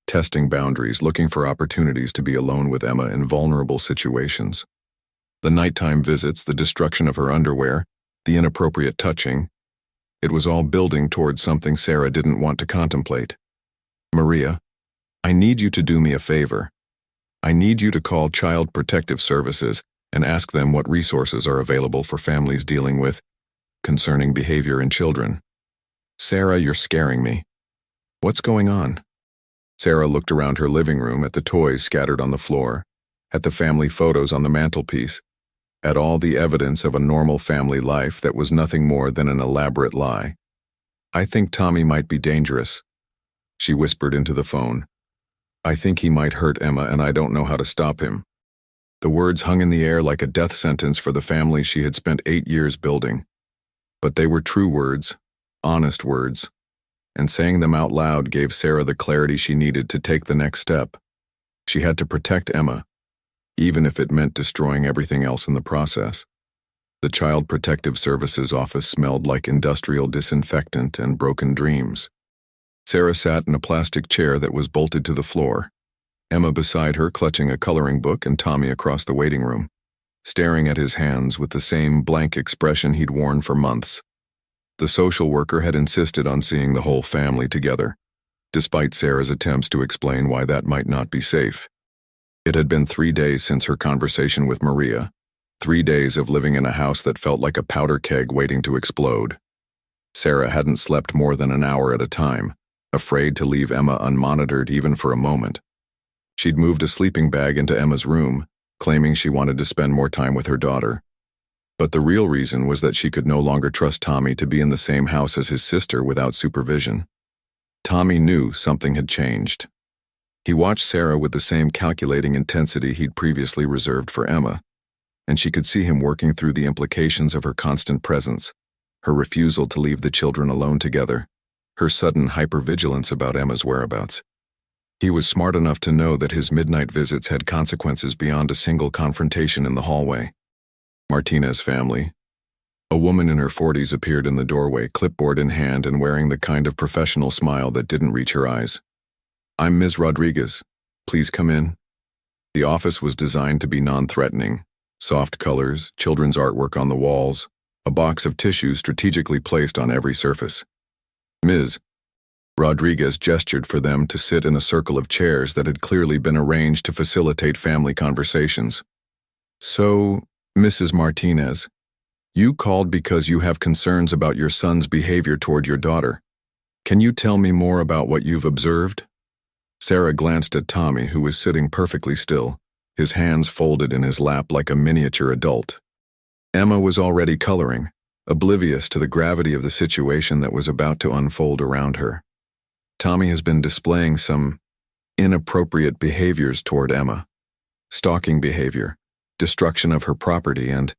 testing boundaries, looking for opportunities to be alone with Emma in vulnerable situations. The nighttime visits, the destruction of her underwear, the inappropriate touching, it was all building towards something Sarah didn't want to contemplate. "Maria, I need you to do me a favor. I need you to call Child Protective Services and ask them what resources are available for families dealing with concerning behavior in children." Sarah, you're scaring me. What's going on? Sarah looked around her living room at the toys scattered on the floor, at the family photos on the mantelpiece, at all the evidence of a normal family life that was nothing more than an elaborate lie. I think Tommy might be dangerous, she whispered into the phone. I think he might hurt Emma and I don't know how to stop him. The words hung in the air like a death sentence for the family she had spent 8 years building. But they were true words, honest words, and saying them out loud gave Sarah the clarity she needed to take the next step. She had to protect Emma, even if it meant destroying everything else in the process. The Child Protective Services office smelled like industrial disinfectant and broken dreams. Sarah sat in a plastic chair that was bolted to the floor, Emma beside her clutching a coloring book and Tommy across the waiting room, staring at his hands with the same blank expression he'd worn for months. The social worker had insisted on seeing the whole family together, despite Sarah's attempts to explain why that might not be safe. It had been 3 days since her conversation with Maria, 3 days of living in a house that felt like a powder keg waiting to explode. Sarah hadn't slept more than an hour at a time, afraid to leave Emma unmonitored even for a moment. She'd moved a sleeping bag into Emma's room, claiming she wanted to spend more time with her daughter. But the real reason was that she could no longer trust Tommy to be in the same house as his sister without supervision. Tommy knew something had changed. He watched Sarah with the same calculating intensity he'd previously reserved for Emma, and she could see him working through the implications of her constant presence, her refusal to leave the children alone together, her sudden hypervigilance about Emma's whereabouts. He was smart enough to know that his midnight visits had consequences beyond a single confrontation in the hallway. Martinez family. A woman in her 40s appeared in the doorway, clipboard in hand and wearing the kind of professional smile that didn't reach her eyes. I'm Ms. Rodriguez. Please come in. The office was designed to be non-threatening. Soft colors, children's artwork on the walls, a box of tissues strategically placed on every surface. Ms. Rodriguez gestured for them to sit in a circle of chairs that had clearly been arranged to facilitate family conversations. So, Mrs. Martinez, you called because you have concerns about your son's behavior toward your daughter. Can you tell me more about what you've observed? Sarah glanced at Tommy, who was sitting perfectly still, his hands folded in his lap like a miniature adult. Emma was already coloring, oblivious to the gravity of the situation that was about to unfold around her. Tommy has been displaying some inappropriate behaviors toward Emma. Stalking behavior, destruction of her property, and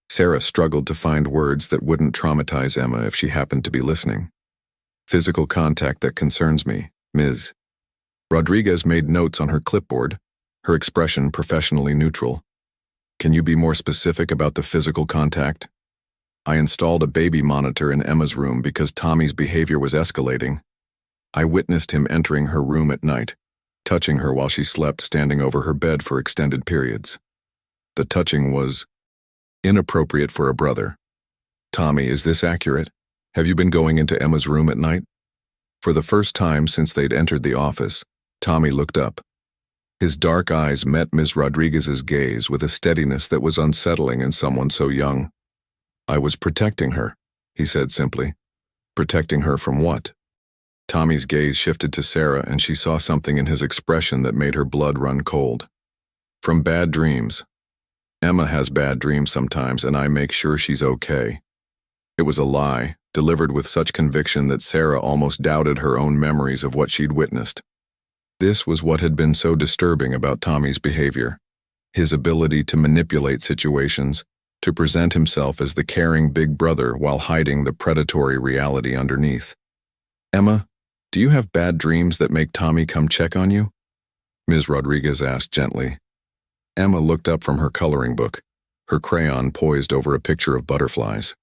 Sarah struggled to find words that wouldn't traumatize Emma if she happened to be listening. Physical contact that concerns me, Ms. Rodriguez made notes on her clipboard, her expression professionally neutral. Can you be more specific about the physical contact? I installed a baby monitor in Emma's room because Tommy's behavior was escalating. I witnessed him entering her room at night, touching her while she slept, standing over her bed for extended periods. The touching was inappropriate for a brother. Tommy, is this accurate? Have you been going into Emma's room at night? For the first time since they'd entered the office, Tommy looked up. His dark eyes met Ms. Rodriguez's gaze with a steadiness that was unsettling in someone so young. I was protecting her, he said simply. Protecting her from what? Tommy's gaze shifted to Sarah, and she saw something in his expression that made her blood run cold. From bad dreams. Emma has bad dreams sometimes, and I make sure she's okay. It was a lie, delivered with such conviction that Sarah almost doubted her own memories of what she'd witnessed. This was what had been so disturbing about Tommy's behavior. His ability to manipulate situations, to present himself as the caring big brother while hiding the predatory reality underneath. Emma, do you have bad dreams that make Tommy come check on you? Ms. Rodriguez asked gently. Emma looked up from her coloring book, her crayon poised over a picture of butterflies.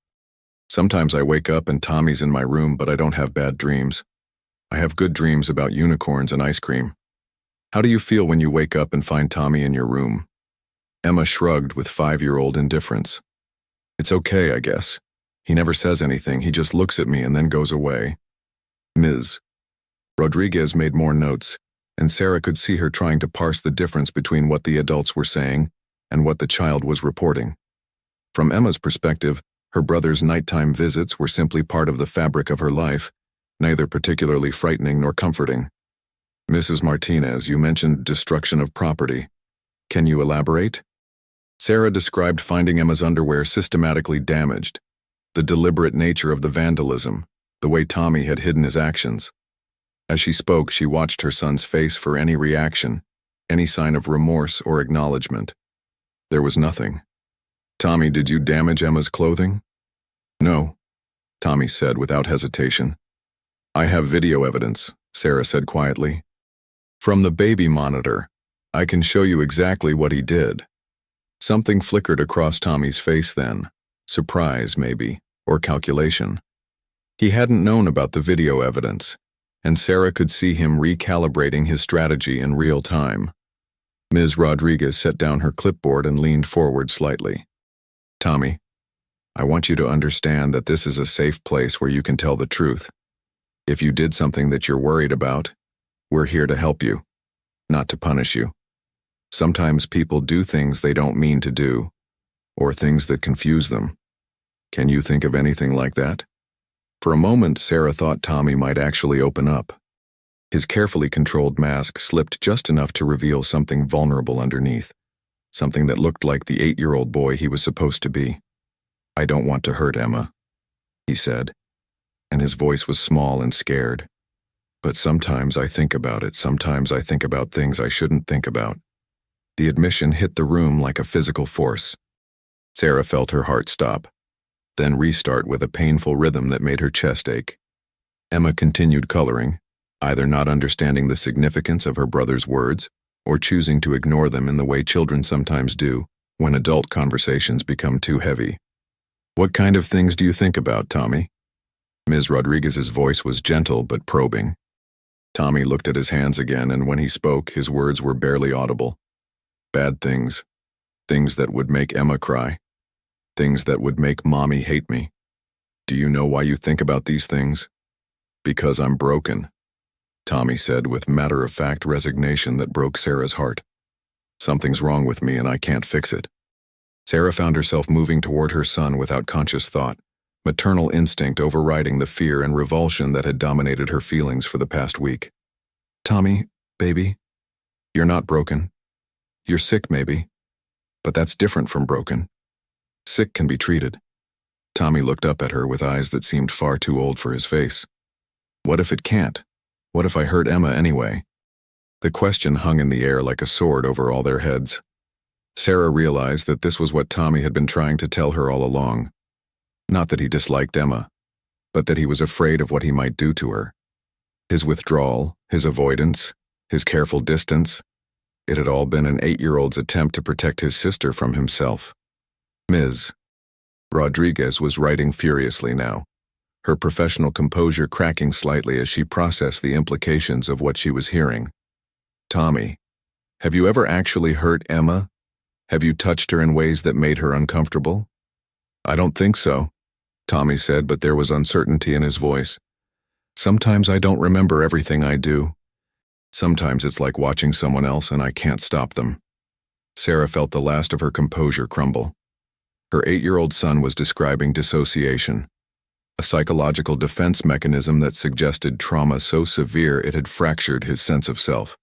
Sometimes I wake up and Tommy's in my room, but I don't have bad dreams. I have good dreams about unicorns and ice cream. How do you feel when you wake up and find Tommy in your room? Emma shrugged with 5-year-old indifference. It's okay, I guess. He never says anything, he just looks at me and then goes away. Ms. Rodriguez made more notes, and Sarah could see her trying to parse the difference between what the adults were saying and what the child was reporting. From Emma's perspective, Her brother's nighttime visits were simply part of the fabric of her life, neither particularly frightening nor comforting. Mrs. Martinez, you mentioned destruction of property. Can you elaborate? Sarah described finding Emma's underwear systematically damaged, the deliberate nature of the vandalism, the way Tommy had hidden his actions. As she spoke, she watched her son's face for any reaction, any sign of remorse or acknowledgement. There was nothing. Tommy, did you damage Emma's clothing? No, Tommy said without hesitation. I have video evidence, Sarah said quietly. From the baby monitor, I can show you exactly what he did. Something flickered across Tommy's face then, surprise maybe, or calculation. He hadn't known about the video evidence, and Sarah could see him recalibrating his strategy in real time. Ms. Rodriguez set down her clipboard and leaned forward slightly. Tommy, I want you to understand that this is a safe place where you can tell the truth. If you did something that you're worried about, we're here to help you, not to punish you. Sometimes people do things they don't mean to do, or things that confuse them. Can you think of anything like that? For a moment, Sarah thought Tommy might actually open up. His carefully controlled mask slipped just enough to reveal something vulnerable underneath, something that looked like the 8-year-old boy he was supposed to be. I don't want to hurt Emma, he said, and his voice was small and scared. But sometimes I think about it, sometimes I think about things I shouldn't think about. The admission hit the room like a physical force. Sarah felt her heart stop, then restart with a painful rhythm that made her chest ache. Emma continued coloring, either not understanding the significance of her brother's words or choosing to ignore them in the way children sometimes do when adult conversations become too heavy. What kind of things do you think about, Tommy? Ms. Rodriguez's voice was gentle but probing. Tommy looked at his hands again, and when he spoke, his words were barely audible. Bad things. Things that would make Emma cry. Things that would make Mommy hate me. Do you know why you think about these things? Because I'm broken, Tommy said with matter-of-fact resignation that broke Sarah's heart. Something's wrong with me and I can't fix it. Sarah found herself moving toward her son without conscious thought, maternal instinct overriding the fear and revulsion that had dominated her feelings for the past week. Tommy, baby, you're not broken. You're sick, maybe, but that's different from broken. Sick can be treated. Tommy looked up at her with eyes that seemed far too old for his face. What if it can't? What if I hurt Emma anyway? The question hung in the air like a sword over all their heads. Sarah realized that this was what Tommy had been trying to tell her all along. Not that he disliked Emma, but that he was afraid of what he might do to her. His withdrawal, his avoidance, his careful distance, it had all been an 8-year-old's attempt to protect his sister from himself. Ms. Rodriguez was writing furiously now, her professional composure cracking slightly as she processed the implications of what she was hearing. Tommy, have you ever actually hurt Emma? Have you touched her in ways that made her uncomfortable? I don't think so, Tommy said, but there was uncertainty in his voice. Sometimes I don't remember everything I do. Sometimes it's like watching someone else and I can't stop them. Sarah felt the last of her composure crumble. Her 8-year-old son was describing dissociation, a psychological defense mechanism that suggested trauma so severe it had fractured his sense of self.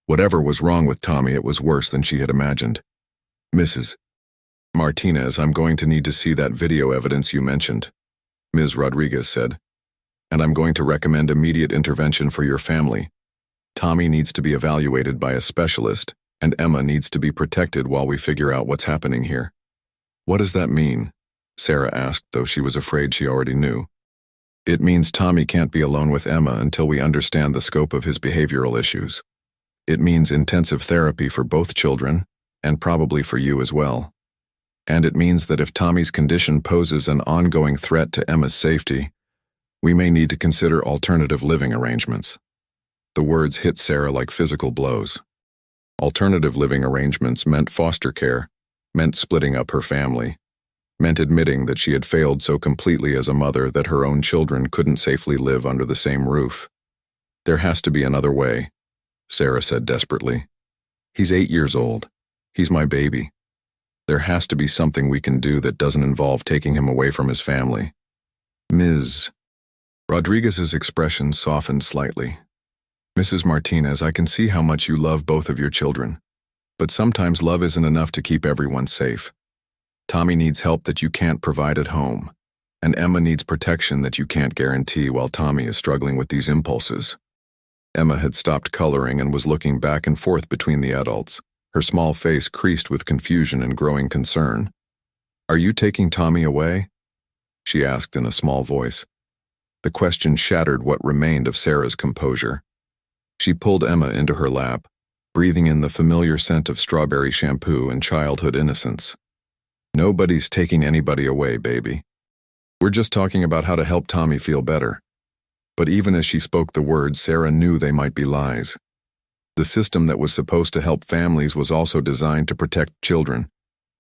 Whatever was wrong with Tommy, it was worse than she had imagined. Mrs. Martinez, I'm going to need to see that video evidence you mentioned, Ms. Rodriguez said, and I'm going to recommend immediate intervention for your family. Tommy needs to be evaluated by a specialist, and Emma needs to be protected while we figure out what's happening here. What does that mean? Sarah asked, though she was afraid she already knew. It means Tommy can't be alone with Emma until we understand the scope of his behavioral issues. It means intensive therapy for both children, and probably for you as well. And it means that if Tommy's condition poses an ongoing threat to Emma's safety, we may need to consider alternative living arrangements. The words hit Sarah like physical blows. Alternative living arrangements meant foster care, meant splitting up her family, meant admitting that she had failed so completely as a mother that her own children couldn't safely live under the same roof. There has to be another way, Sarah said desperately. He's 8 years old. He's my baby. There has to be something we can do that doesn't involve taking him away from his family. Ms. Rodriguez's expression softened slightly. Mrs. Martinez, I can see how much you love both of your children. But sometimes love isn't enough to keep everyone safe. Tommy needs help that you can't provide at home, and Emma needs protection that you can't guarantee while Tommy is struggling with these impulses. Emma had stopped coloring and was looking back and forth between the adults, her small face creased with confusion and growing concern. Are you taking Tommy away? She asked in a small voice. The question shattered what remained of Sarah's composure. She pulled Emma into her lap, breathing in the familiar scent of strawberry shampoo and childhood innocence. Nobody's taking anybody away, baby. We're just talking about how to help Tommy feel better. But even as she spoke the words, Sarah knew they might be lies. The system that was supposed to help families was also designed to protect children,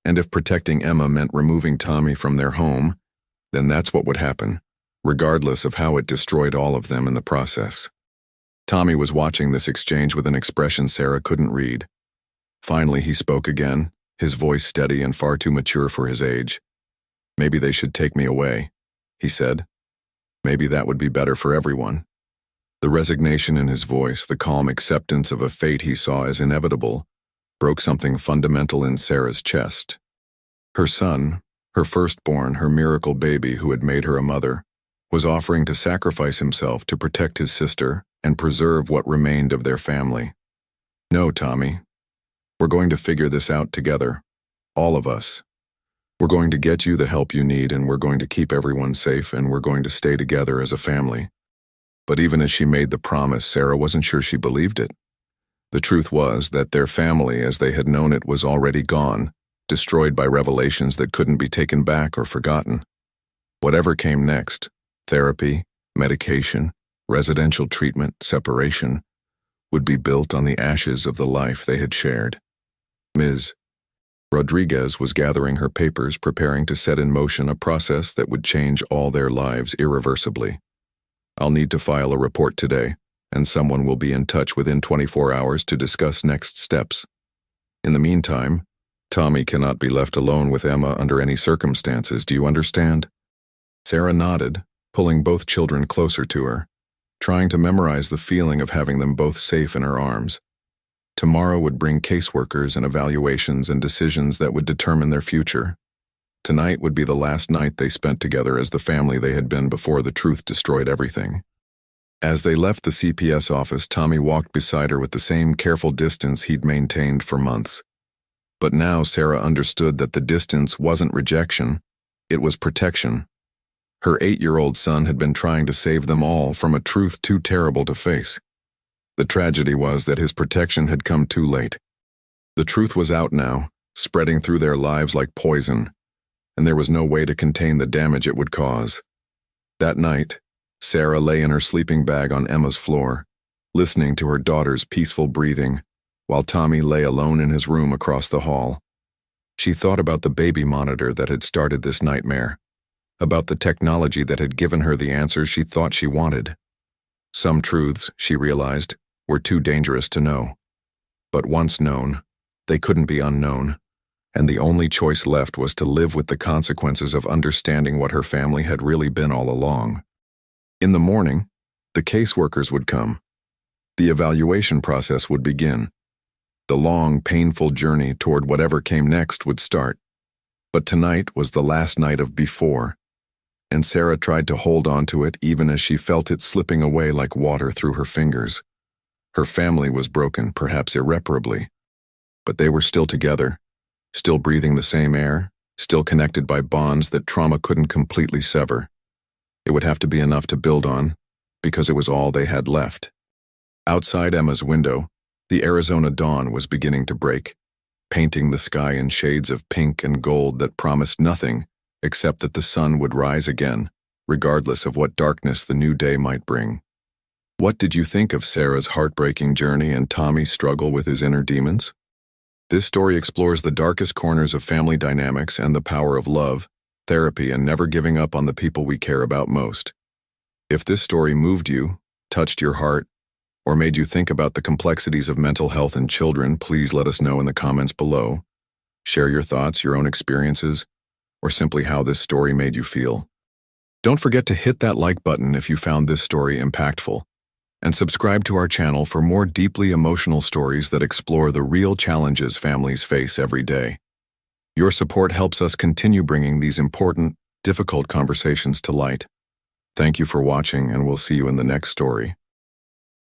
and if protecting Emma meant removing Tommy from their home, then that's what would happen, regardless of how it destroyed all of them in the process. Tommy was watching this exchange with an expression Sarah couldn't read. Finally, he spoke again, his voice steady and far too mature for his age. Maybe they should take me away, he said. Maybe that would be better for everyone. The resignation in his voice, the calm acceptance of a fate he saw as inevitable, broke something fundamental in Sarah's chest. Her son, her firstborn, her miracle baby who had made her a mother, was offering to sacrifice himself to protect his sister and preserve what remained of their family. No, Tommy. We're going to figure this out together. All of us. We're going to get you the help you need, and we're going to keep everyone safe, and we're going to stay together as a family. But even as she made the promise, Sarah wasn't sure she believed it. The truth was that their family, as they had known it, was already gone, destroyed by revelations that couldn't be taken back or forgotten. Whatever came next, therapy, medication, residential treatment, separation, would be built on the ashes of the life they had shared. Ms. Rodriguez was gathering her papers, preparing to set in motion a process that would change all their lives irreversibly. I'll need to file a report today, and someone will be in touch within 24 hours to discuss next steps. In the meantime, Tommy cannot be left alone with Emma under any circumstances, do you understand? Sarah nodded, pulling both children closer to her, trying to memorize the feeling of having them both safe in her arms. Tomorrow would bring caseworkers and evaluations and decisions that would determine their future. Tonight would be the last night they spent together as the family they had been before the truth destroyed everything. As they left the CPS office, Tommy walked beside her with the same careful distance he'd maintained for months. But now Sarah understood that the distance wasn't rejection, it was protection. Her 8-year-old son had been trying to save them all from a truth too terrible to face. The tragedy was that his protection had come too late. The truth was out now, spreading through their lives like poison, and there was no way to contain the damage it would cause. That night, Sarah lay in her sleeping bag on Emma's floor, listening to her daughter's peaceful breathing, while Tommy lay alone in his room across the hall. She thought about the baby monitor that had started this nightmare, about the technology that had given her the answers she thought she wanted. Some truths, she realized, were too dangerous to know. But once known, they couldn't be unknown, and the only choice left was to live with the consequences of understanding what her family had really been all along. In the morning, the caseworkers would come. The evaluation process would begin. The long, painful journey toward whatever came next would start. But tonight was the last night of before, and Sarah tried to hold on to it even as she felt it slipping away like water through her fingers. Her family was broken, perhaps irreparably, but they were still together, still breathing the same air, still connected by bonds that trauma couldn't completely sever. It would have to be enough to build on, because it was all they had left. Outside Emma's window, the Arizona dawn was beginning to break, painting the sky in shades of pink and gold that promised nothing except that the sun would rise again, regardless of what darkness the new day might bring. What did you think of Sarah's heartbreaking journey and Tommy's struggle with his inner demons? This story explores the darkest corners of family dynamics and the power of love, therapy, and never giving up on the people we care about most. If this story moved you, touched your heart, or made you think about the complexities of mental health in children, please let us know in the comments below. Share your thoughts, your own experiences, or simply how this story made you feel. Don't forget to hit that like button if you found this story impactful, and subscribe to our channel for more deeply emotional stories that explore the real challenges families face every day. Your support helps us continue bringing these important, difficult conversations to light. Thank you for watching, and we'll see you in the next story.